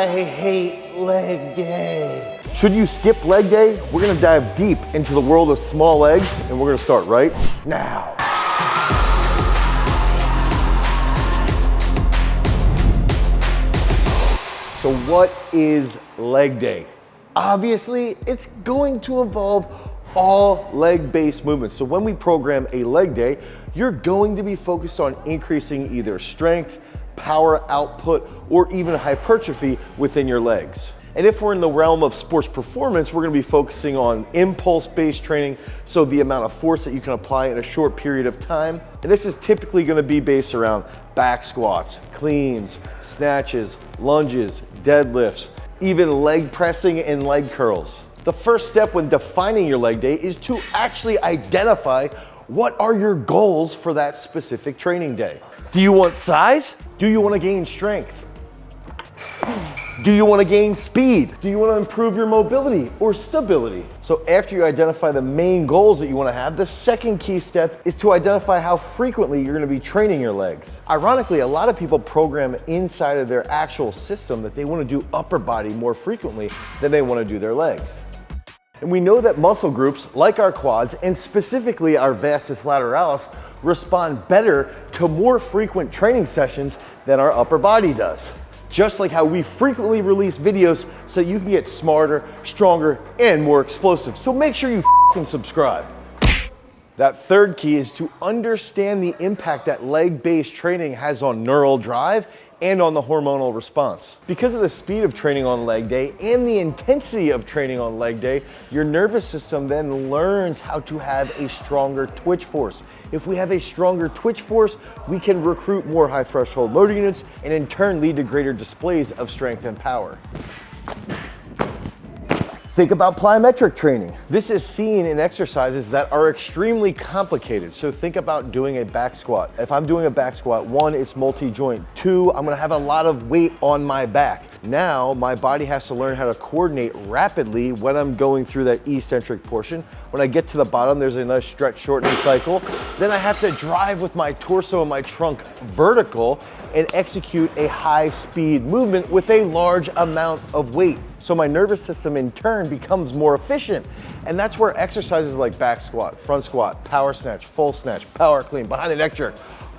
I hate leg day. Should you skip leg day? We're gonna dive deep into the world of small legs, and we're gonna start right now. So what is leg day? Obviously, it's going to involve all leg-based movements. So when we program a leg day, you're going to be focused on increasing either strength, power output, or even hypertrophy within your legs. And if we're in the realm of sports performance, we're gonna be focusing on impulse-based training, so the amount of force that you can apply in a short period of time. And this is typically gonna be based around back squats, cleans, snatches, lunges, deadlifts, even leg pressing and leg curls. The first step when defining your leg day is to actually identify what are your goals for that specific training day. Do you want size? Do you want to gain strength? Do you want to gain speed? Do you want to improve your mobility or stability? So after you identify the main goals that you want to have, the second key step is to identify how frequently you're going to be training your legs. Ironically, a lot of people program inside of their actual system that they want to do upper body more frequently than they want to do their legs. And we know that muscle groups like our quads, and specifically our vastus lateralis, respond better to more frequent training sessions than our upper body does. Just like how we frequently release videos so you can get smarter, stronger, and more explosive. So make sure you f***ing subscribe. That third key is to understand the impact that leg-based training has on neural drive and on the hormonal response. Because of the speed of training on leg day and the intensity of training on leg day, your nervous system then learns how to have a stronger twitch force. If we have a stronger twitch force, we can recruit more high threshold motor units and in turn lead to greater displays of strength and power. Think about plyometric training. This is seen in exercises that are extremely complicated. So think about doing a back squat. If I'm doing a back squat, one, it's multi-joint. Two, I'm gonna have a lot of weight on my back. Now, my body has to learn how to coordinate rapidly when I'm going through that eccentric portion. When I get to the bottom, there's a nice stretch shortening cycle. Then I have to drive with my torso and my trunk vertical and execute a high speed movement with a large amount of weight. So my nervous system in turn becomes more efficient. And that's where exercises like back squat, front squat, power snatch, full snatch, power clean, behind the neck jerk,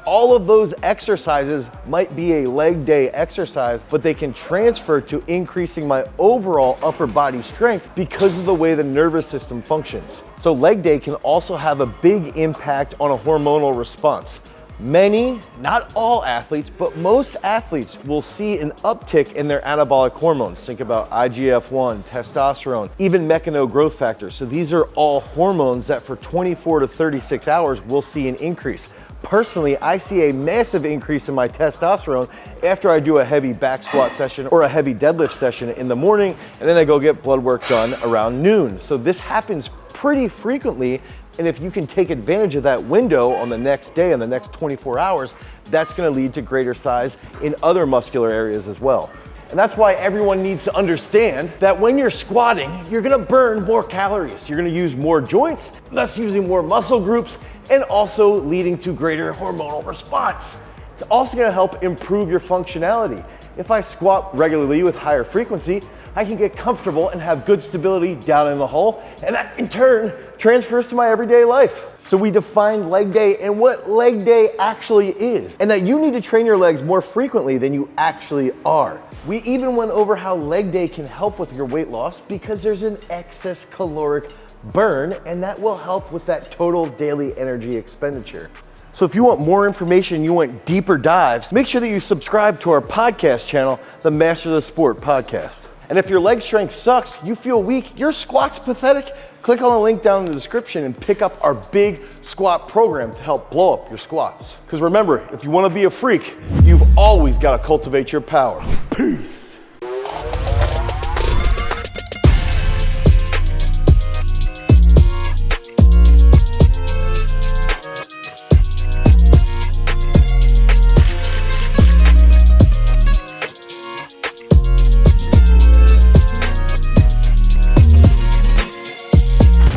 all of those exercises might be a leg day exercise, but they can transfer to increasing my overall upper body strength because of the way the nervous system functions. So leg day can also have a big impact on a hormonal response. Many, not all athletes, but most athletes will see an uptick in their anabolic hormones. Think about IGF-1, testosterone, even mechanistic growth factors. So these are all hormones that for 24 to 36 hours will see an increase. Personally, I see a massive increase in my testosterone after I do a heavy back squat session or a heavy deadlift session in the morning, and then I go get blood work done around noon. So this happens pretty frequently, and if you can take advantage of that window on the next day, on the next 24 hours, that's gonna lead to greater size in other muscular areas as well. And that's why everyone needs to understand that when you're squatting, you're gonna burn more calories. You're gonna use more joints, thus using more muscle groups, and also leading to greater hormonal response. It's also gonna help improve your functionality. If I squat regularly with higher frequency, I can get comfortable and have good stability down in the hole, and that in turn transfers to my everyday life. So we defined leg day and what leg day actually is, and that you need to train your legs more frequently than you actually are. We even went over how leg day can help with your weight loss because there's an excess caloric burn, and that will help with that total daily energy expenditure. So if you want more information, you want deeper dives, make sure that you subscribe to our podcast channel, the Master of the Sport podcast. And if your leg strength sucks, you feel weak, your squat's pathetic, click on the link down in the description and pick up our big squat program to help blow up your squats. Because remember, if you want to be a freak, you've always got to cultivate your power. Peace.